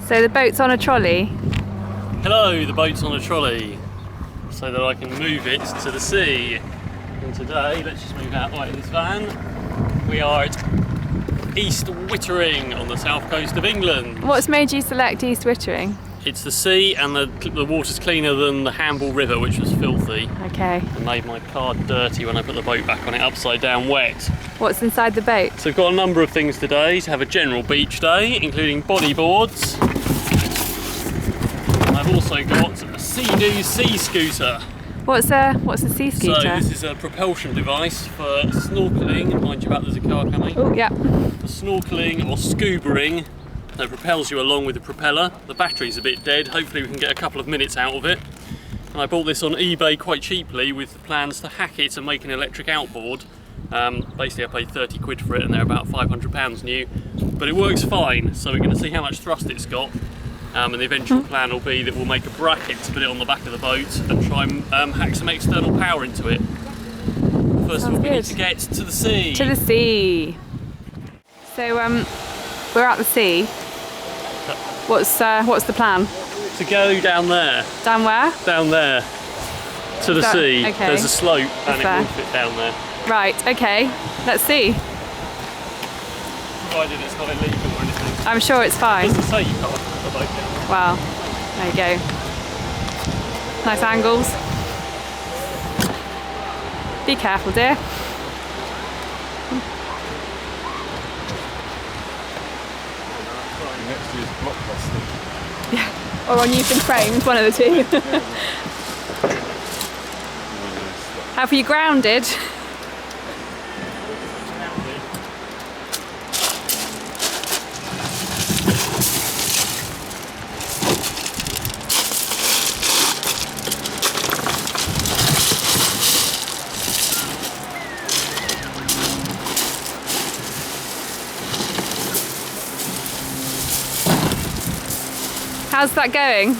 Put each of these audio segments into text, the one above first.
So the boat's on a trolley. Hello, the boat's on a trolley so that I can move it to the sea. And today, let's just move out of this van. We are at East Wittering on the south coast of England. What's made you select East Wittering? It's the sea and the water's cleaner than the Hamble River, which was filthy. Okay. And made my car dirty when I put the boat back on it upside down wet. What's inside the boat? So we've got a number of things today to have a general beach day, including bodyboards. And I've also got a Sea-Doo sea scooter. What's a sea scooter? So this is a propulsion device for snorkeling. Mind you back, there's a car coming. Oh, yeah. For snorkeling or scubaing. That propels you along with the propeller. The battery's a bit dead. Hopefully we can get a couple of minutes out of it. And I bought this on eBay quite cheaply with the plans to hack it and make an electric outboard. Basically I paid 30 quid for it and they're about £500 new. But it works fine, so we're going to see how much thrust it's got. And the eventual plan will be that we'll make a bracket to put it on the back of the boat and try and hack some external power into it. First of all, we need to get to the sea. To the sea. So we're at the sea. What's the plan? To go down there. Down where? Down there. To the sea. Okay. There's a slope and there? it will fit down there. Right, okay. Let's see. Provided it's not illegal or anything. I'm sure it's fine. It doesn't say you can't put the boat down. Wow. There you go. Nice angles. Be careful, dear. Next year's Blockbuster. Yeah. Or on You've Been Framed, one of the two. Have you grounded? How's that going?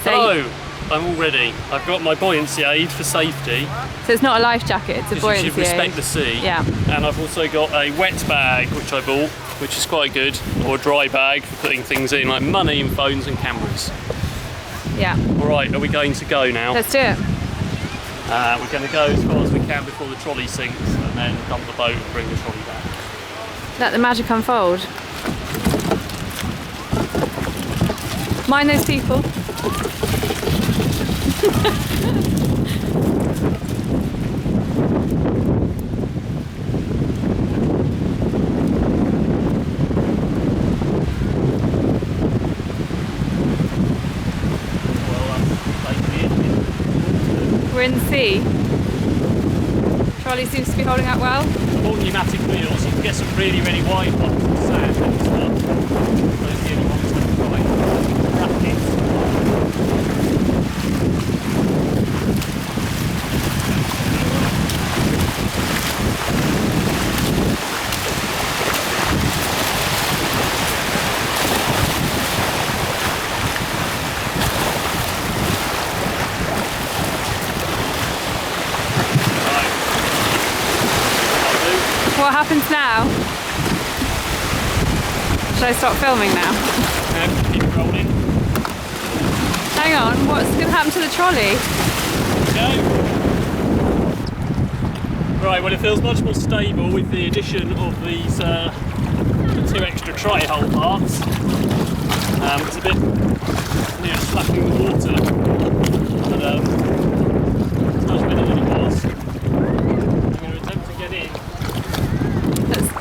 So, I'm all ready. I've got my buoyancy aid for safety. So it's not a life jacket, it's a Because buoyancy you should respect aid. the sea. Yeah. And I've also got a wet bag, which I bought, which is quite good, or a dry bag for putting things in, like money and phones and cameras. Yeah. All right, are we going to go now? Let's do it. We're going to go as far as we can before the trolley sinks, and then dump the boat and bring the trolley back. Let the magic unfold. Mind those people. We're in the sea. Trolley seems to be holding up well. All pneumatic wheels, you can get some really, really wide ones with sand and stuff. Those are the only ones that are quite rapid. What happens now? Should I stop filming now? Keep it rolling. Hang on, what's going to happen to the trolley? Go. Right, well it feels much more stable with the addition of these the two extra tri-hull parts. It's a bit near slapping the water, but it's much better than it was. I'm going to attempt to get in.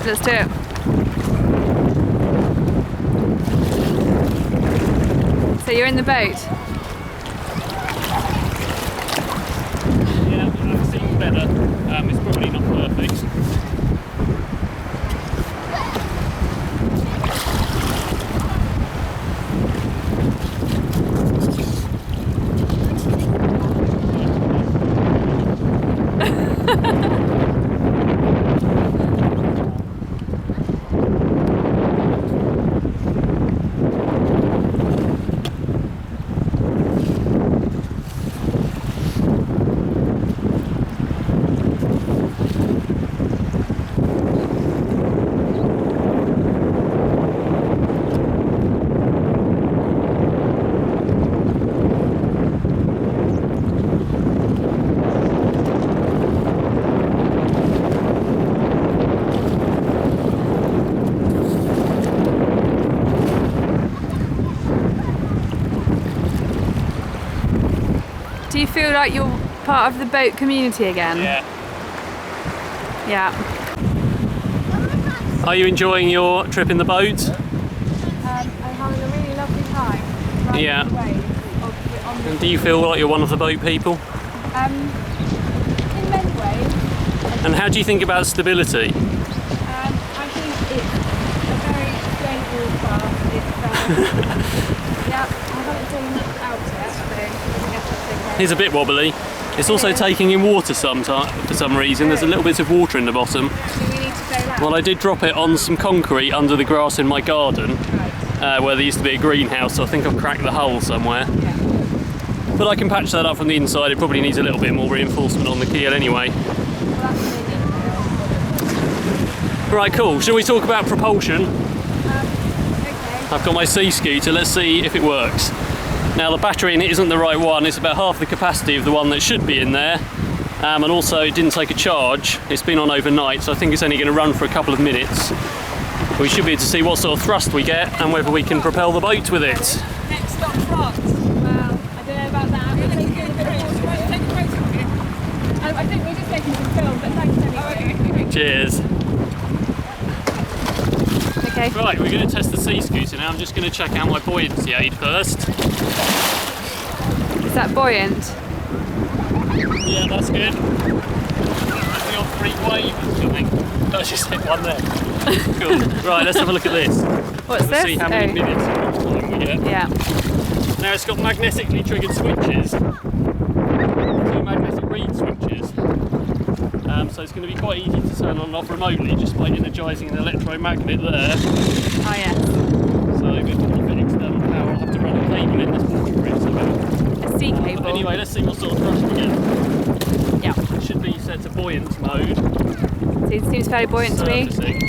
Let's do it. So you're in the boat? Yeah, that seems better. It's probably not perfect. Do you feel like you're part of the boat community again? Yeah. Yeah. Are you enjoying your trip in the boat? I'm having a really lovely time. Yeah. And do you feel like you're one of the boat people? In many ways. And how do you think about stability? I think it's a very stable craft. Yeah, I haven't done much out yet, so I guess that's okay. It's a bit wobbly. It's also taking in water for some reason. There's a little bit of water in the bottom. Do we need to go out? Well, I did drop it on some concrete under the grass in my garden, Right. where there used to be a greenhouse, so I think I've cracked the hull somewhere. Yeah. But I can patch that up from the inside. It probably needs a little bit more reinforcement on the keel anyway. Well, that's really Right, cool. Shall we talk about propulsion? okay. I've got my sea scooter. Let's see if it works. Now, the battery in it isn't the right one. It's about half the capacity of the one that should be in there. And also, it didn't take a charge. It's been on overnight, so I think it's only going to run for a couple of minutes. We should be able to see what sort of thrust we get and whether we can propel the boat with it. Next stop, France. Well, I don't know about that. We're going to take a photo of you. I think we're just taking some film, but thanks anyway. Cheers. Okay. Right, we're going to test the sea scooter now. I'm just going to check out my buoyancy aid first. Is that buoyant? Yeah, that's good. The odd freak wave is coming. I just hit one there. Cool. Right, let's have a look at this. What's We'll this? see how many minutes of time we get. Yeah. Now it's got magnetically triggered switches. 2 magnetic reed switches. So it's going to be quite easy to turn on and off remotely just by energising an electromagnet there. Oh yeah. So if we want to fit external power, I'll have to run a cable in this waterproof somehow. A sea cable. Anyway, let's see what sort of thrust we get. Yeah. It should be set to buoyant mode. Seems fairly buoyant to me. Surfacing.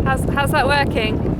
That's it. How's that working?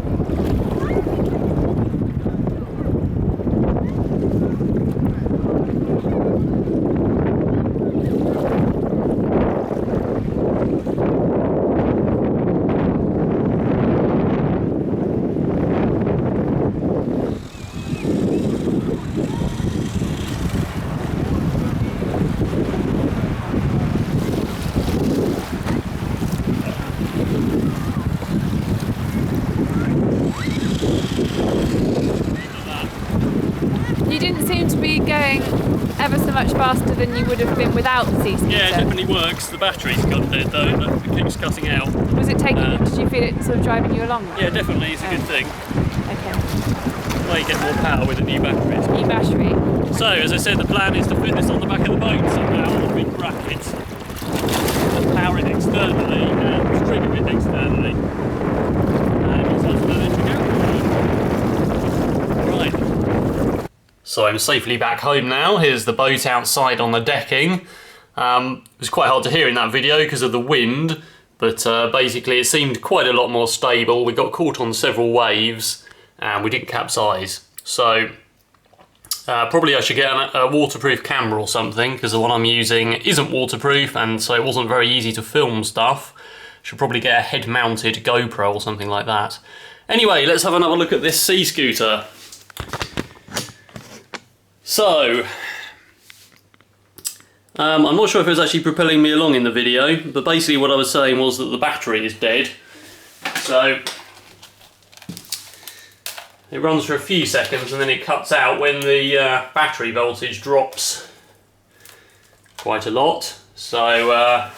You didn't seem to be going ever so much faster than you would have been without the sea scooter. Yeah, it definitely works. The battery's got dead though, but it keeps cutting out. Was it taking? Did you feel it sort of driving you along? Yeah, definitely, it's a good thing. Okay. Well, you get more power with a new battery. New battery. So, as I said, the plan is to fit this on the back of the boat somehow on a big bracket. And power it externally and trigger it externally. And also has an electric output. Right. So I'm safely back home now. Here's the boat outside on the decking. It was quite hard to hear in that video because of the wind, but basically it seemed quite a lot more stable. We got caught on several waves and we didn't capsize. So probably I should get a waterproof camera or something, because the one I'm using isn't waterproof and so it wasn't very easy to film stuff. Should probably get a head-mounted GoPro or something like that. Anyway, let's have another look at this sea scooter. So, I'm not sure if it was actually propelling me along in the video, but basically what I was saying was that the battery is dead. So, It runs for a few seconds and then it cuts out when the battery voltage drops quite a lot. So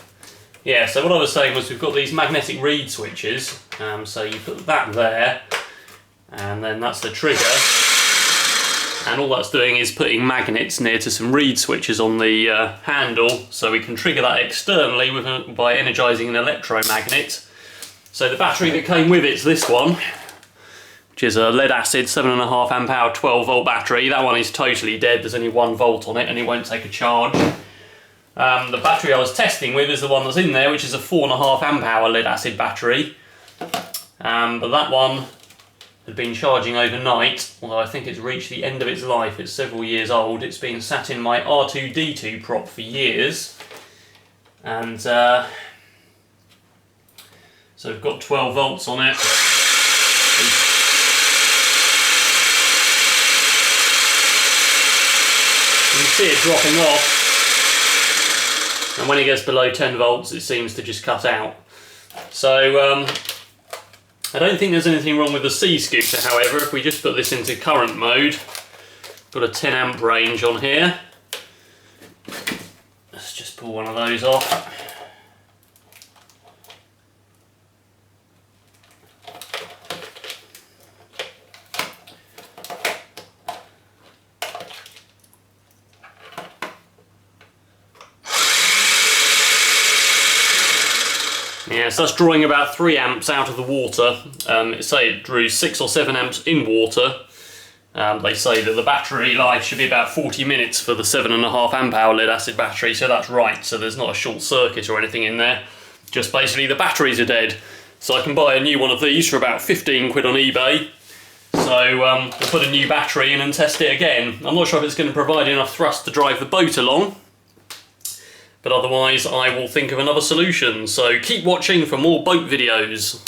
yeah, so what I was saying was we've got these magnetic reed switches. So you put that there, and then that's the trigger. And all that's doing is putting magnets near to some reed switches on the handle, so we can trigger that externally by energising an electromagnet. So the battery that came with it's this one, which is a lead acid 7.5 amp hour 12 volt battery. That one is totally dead, there's only 1 volt on it and it won't take a charge. The battery I was testing with is the one that's in there, which is a 4.5 amp hour lead acid battery. But that one had been charging overnight, although I think it's reached the end of its life. It's several years old. It's been sat in my R2D2 prop for years. And so we've got 12 volts on it. You can see it dropping off. And when it gets below 10 volts, it seems to just cut out. So I don't think there's anything wrong with the C-scooter, however. If we just put this into current mode, got a 10 amp range on here. Let's just pull one of those off. Yeah, so that's drawing about 3 amps out of the water. Say it drew 6 or 7 amps in water. They say that the battery life should be about 40 minutes for the 7.5 amp hour lead acid battery, so that's right. So there's not a short circuit or anything in there. Just basically the batteries are dead. So I can buy a new one of these for about 15 quid on eBay. So we'll put a new battery in and test it again. I'm not sure if it's going to provide enough thrust to drive the boat along, but otherwise I will think of another solution. So keep watching for more boat videos.